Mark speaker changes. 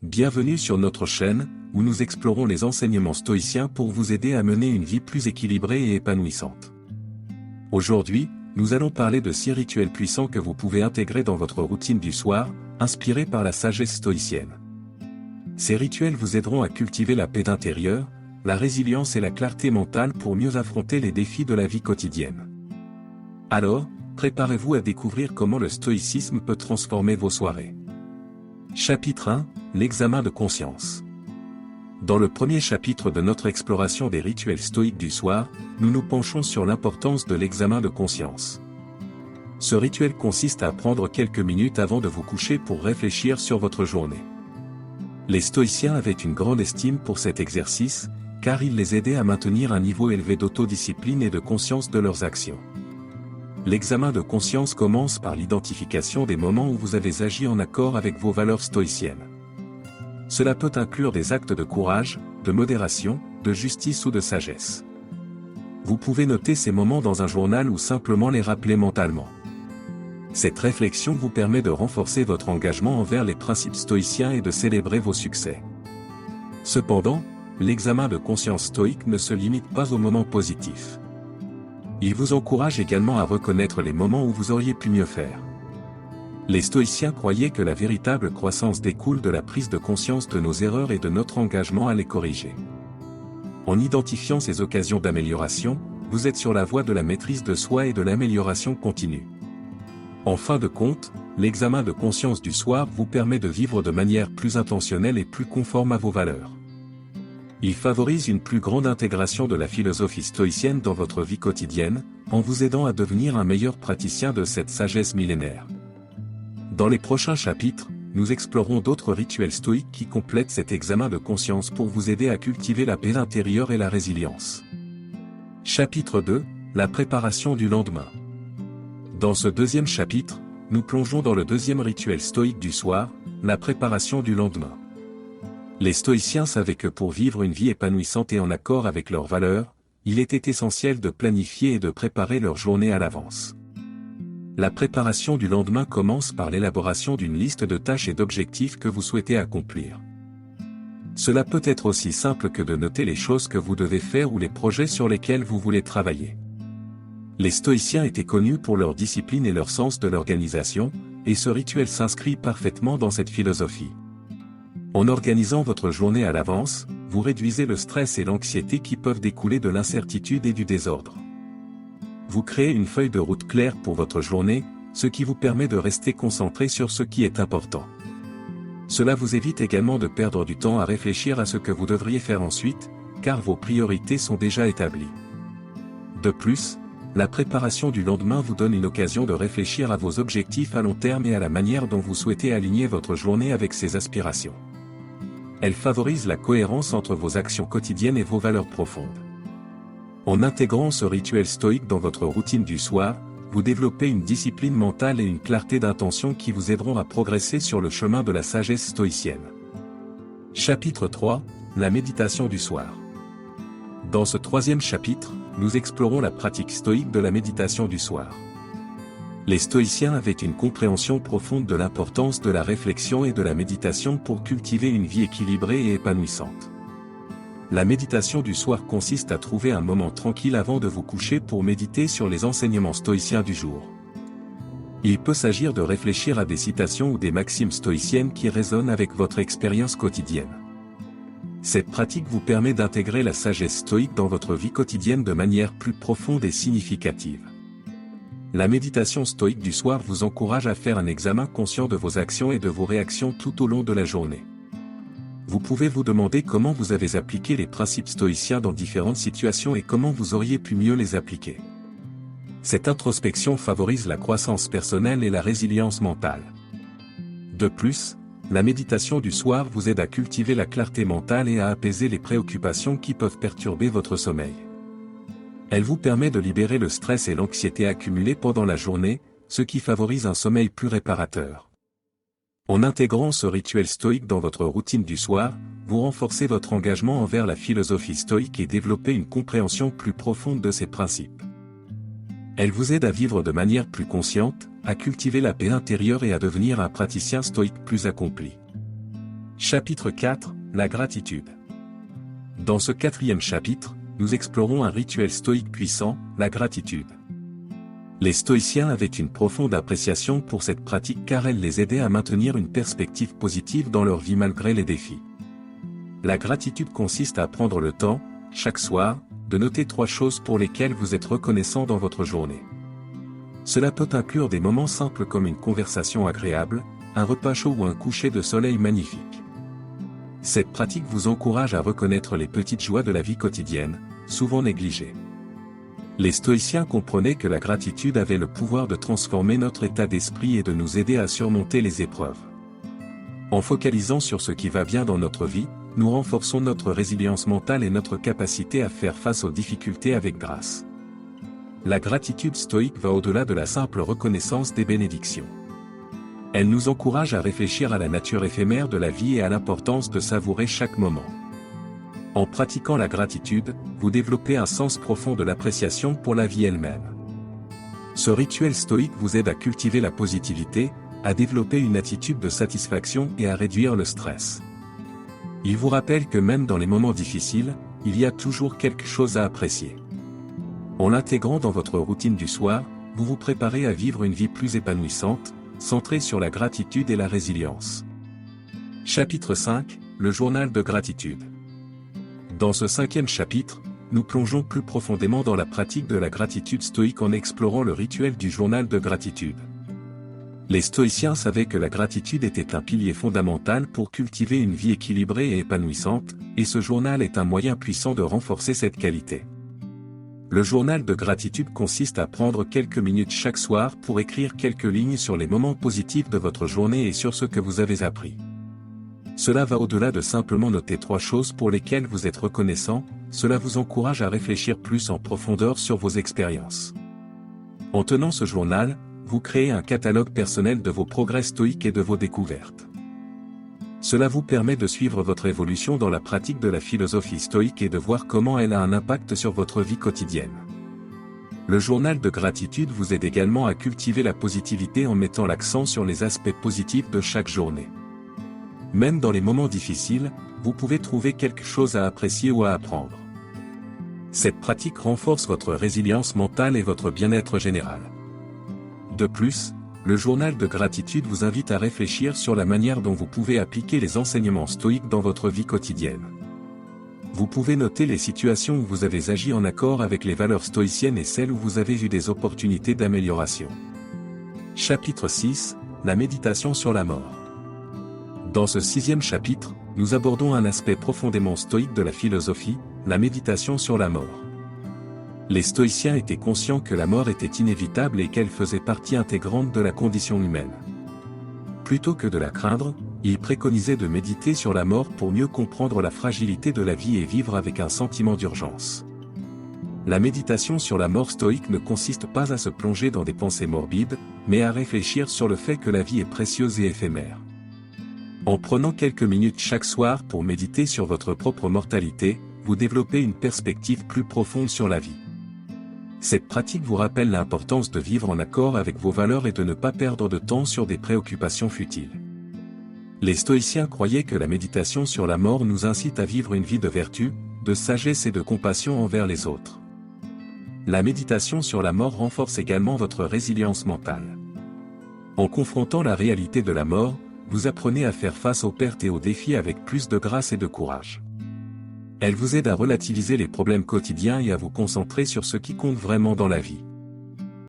Speaker 1: Bienvenue sur notre chaîne, où nous explorons les enseignements stoïciens pour vous aider à mener une vie plus équilibrée et épanouissante. Aujourd'hui, nous allons parler de 6 rituels puissants que vous pouvez intégrer dans votre routine du soir, inspirés par la sagesse stoïcienne. Ces rituels vous aideront à cultiver la paix intérieure, la résilience et la clarté mentale pour mieux affronter les défis de la vie quotidienne. Alors, préparez-vous à découvrir comment le stoïcisme peut transformer vos soirées. Chapitre 1, l'examen de conscience. Dans le premier chapitre de notre exploration des rituels stoïques du soir, nous nous penchons sur l'importance de l'examen de conscience. Ce rituel consiste à prendre quelques minutes avant de vous coucher pour réfléchir sur votre journée. Les stoïciens avaient une grande estime pour cet exercice, car il les aidait à maintenir un niveau élevé d'autodiscipline et de conscience de leurs actions. L'examen de conscience commence par l'identification des moments où vous avez agi en accord avec vos valeurs stoïciennes. Cela peut inclure des actes de courage, de modération, de justice ou de sagesse. Vous pouvez noter ces moments dans un journal ou simplement les rappeler mentalement. Cette réflexion vous permet de renforcer votre engagement envers les principes stoïciens et de célébrer vos succès. Cependant, l'examen de conscience stoïque ne se limite pas aux moments positifs. Il vous encourage également à reconnaître les moments où vous auriez pu mieux faire. Les stoïciens croyaient que la véritable croissance découle de la prise de conscience de nos erreurs et de notre engagement à les corriger. En identifiant ces occasions d'amélioration, vous êtes sur la voie de la maîtrise de soi et de l'amélioration continue. En fin de compte, l'examen de conscience du soir vous permet de vivre de manière plus intentionnelle et plus conforme à vos valeurs. Il favorise une plus grande intégration de la philosophie stoïcienne dans votre vie quotidienne, en vous aidant à devenir un meilleur praticien de cette sagesse millénaire. Dans les prochains chapitres, nous explorerons d'autres rituels stoïques qui complètent cet examen de conscience pour vous aider à cultiver la paix intérieure et la résilience. Chapitre 2, la préparation du lendemain. Dans ce deuxième chapitre, nous plongeons dans le deuxième rituel stoïque du soir, la préparation du lendemain. Les stoïciens savaient que pour vivre une vie épanouissante et en accord avec leurs valeurs, il était essentiel de planifier et de préparer leur journée à l'avance. La préparation du lendemain commence par l'élaboration d'une liste de tâches et d'objectifs que vous souhaitez accomplir. Cela peut être aussi simple que de noter les choses que vous devez faire ou les projets sur lesquels vous voulez travailler. Les stoïciens étaient connus pour leur discipline et leur sens de l'organisation, et ce rituel s'inscrit parfaitement dans cette philosophie. En organisant votre journée à l'avance, vous réduisez le stress et l'anxiété qui peuvent découler de l'incertitude et du désordre. Vous créez une feuille de route claire pour votre journée, ce qui vous permet de rester concentré sur ce qui est important. Cela vous évite également de perdre du temps à réfléchir à ce que vous devriez faire ensuite, car vos priorités sont déjà établies. De plus, la préparation du lendemain vous donne une occasion de réfléchir à vos objectifs à long terme et à la manière dont vous souhaitez aligner votre journée avec ses aspirations. Elle favorise la cohérence entre vos actions quotidiennes et vos valeurs profondes. En intégrant ce rituel stoïque dans votre routine du soir, vous développez une discipline mentale et une clarté d'intention qui vous aideront à progresser sur le chemin de la sagesse stoïcienne. Chapitre 3, la méditation du soir. Dans ce troisième chapitre, nous explorons la pratique stoïque de la méditation du soir. Les stoïciens avaient une compréhension profonde de l'importance de la réflexion et de la méditation pour cultiver une vie équilibrée et épanouissante. La méditation du soir consiste à trouver un moment tranquille avant de vous coucher pour méditer sur les enseignements stoïciens du jour. Il peut s'agir de réfléchir à des citations ou des maximes stoïciennes qui résonnent avec votre expérience quotidienne. Cette pratique vous permet d'intégrer la sagesse stoïque dans votre vie quotidienne de manière plus profonde et significative. La méditation stoïque du soir vous encourage à faire un examen conscient de vos actions et de vos réactions tout au long de la journée. Vous pouvez vous demander comment vous avez appliqué les principes stoïciens dans différentes situations et comment vous auriez pu mieux les appliquer. Cette introspection favorise la croissance personnelle et la résilience mentale. De plus, la méditation du soir vous aide à cultiver la clarté mentale et à apaiser les préoccupations qui peuvent perturber votre sommeil. Elle vous permet de libérer le stress et l'anxiété accumulés pendant la journée, ce qui favorise un sommeil plus réparateur. En intégrant ce rituel stoïque dans votre routine du soir, vous renforcez votre engagement envers la philosophie stoïque et développez une compréhension plus profonde de ses principes. Elle vous aide à vivre de manière plus consciente, à cultiver la paix intérieure et à devenir un praticien stoïque plus accompli. Chapitre 4, la gratitude. Dans ce 4e chapitre, nous explorons un rituel stoïque puissant, la gratitude. Les stoïciens avaient une profonde appréciation pour cette pratique car elle les aidait à maintenir une perspective positive dans leur vie malgré les défis. La gratitude consiste à prendre le temps, chaque soir, de noter 3 choses pour lesquelles vous êtes reconnaissant dans votre journée. Cela peut inclure des moments simples comme une conversation agréable, un repas chaud ou un coucher de soleil magnifique. Cette pratique vous encourage à reconnaître les petites joies de la vie quotidienne, souvent négligées. Les stoïciens comprenaient que la gratitude avait le pouvoir de transformer notre état d'esprit et de nous aider à surmonter les épreuves. En focalisant sur ce qui va bien dans notre vie, nous renforçons notre résilience mentale et notre capacité à faire face aux difficultés avec grâce. La gratitude stoïque va au-delà de la simple reconnaissance des bénédictions. Elle nous encourage à réfléchir à la nature éphémère de la vie et à l'importance de savourer chaque moment. En pratiquant la gratitude, vous développez un sens profond de l'appréciation pour la vie elle-même. Ce rituel stoïque vous aide à cultiver la positivité, à développer une attitude de satisfaction et à réduire le stress. Il vous rappelle que même dans les moments difficiles, il y a toujours quelque chose à apprécier. En l'intégrant dans votre routine du soir, vous vous préparez à vivre une vie plus épanouissante, centrée sur la gratitude et la résilience. Chapitre 5, le journal de gratitude. Dans ce 5e chapitre, nous plongeons plus profondément dans la pratique de la gratitude stoïque en explorant le rituel du journal de gratitude. Les stoïciens savaient que la gratitude était un pilier fondamental pour cultiver une vie équilibrée et épanouissante, et ce journal est un moyen puissant de renforcer cette qualité. Le journal de gratitude consiste à prendre quelques minutes chaque soir pour écrire quelques lignes sur les moments positifs de votre journée et sur ce que vous avez appris. Cela va au-delà de simplement noter 3 choses pour lesquelles vous êtes reconnaissant, cela vous encourage à réfléchir plus en profondeur sur vos expériences. En tenant ce journal, vous créez un catalogue personnel de vos progrès stoïques et de vos découvertes. Cela vous permet de suivre votre évolution dans la pratique de la philosophie stoïque et de voir comment elle a un impact sur votre vie quotidienne. Le journal de gratitude vous aide également à cultiver la positivité en mettant l'accent sur les aspects positifs de chaque journée. Même dans les moments difficiles, vous pouvez trouver quelque chose à apprécier ou à apprendre. Cette pratique renforce votre résilience mentale et votre bien-être général. De plus, le journal de gratitude vous invite à réfléchir sur la manière dont vous pouvez appliquer les enseignements stoïques dans votre vie quotidienne. Vous pouvez noter les situations où vous avez agi en accord avec les valeurs stoïciennes et celles où vous avez eu des opportunités d'amélioration. Chapitre 6, la méditation sur la mort. Dans ce 6e chapitre, nous abordons un aspect profondément stoïque de la philosophie, la méditation sur la mort. Les stoïciens étaient conscients que la mort était inévitable et qu'elle faisait partie intégrante de la condition humaine. Plutôt que de la craindre, ils préconisaient de méditer sur la mort pour mieux comprendre la fragilité de la vie et vivre avec un sentiment d'urgence. La méditation sur la mort stoïque ne consiste pas à se plonger dans des pensées morbides, mais à réfléchir sur le fait que la vie est précieuse et éphémère. En prenant quelques minutes chaque soir pour méditer sur votre propre mortalité, vous développez une perspective plus profonde sur la vie. Cette pratique vous rappelle l'importance de vivre en accord avec vos valeurs et de ne pas perdre de temps sur des préoccupations futiles. Les stoïciens croyaient que la méditation sur la mort nous incite à vivre une vie de vertu, de sagesse et de compassion envers les autres. La méditation sur la mort renforce également votre résilience mentale. En confrontant la réalité de la mort, vous apprenez à faire face aux pertes et aux défis avec plus de grâce et de courage. Elle vous aide à relativiser les problèmes quotidiens et à vous concentrer sur ce qui compte vraiment dans la vie.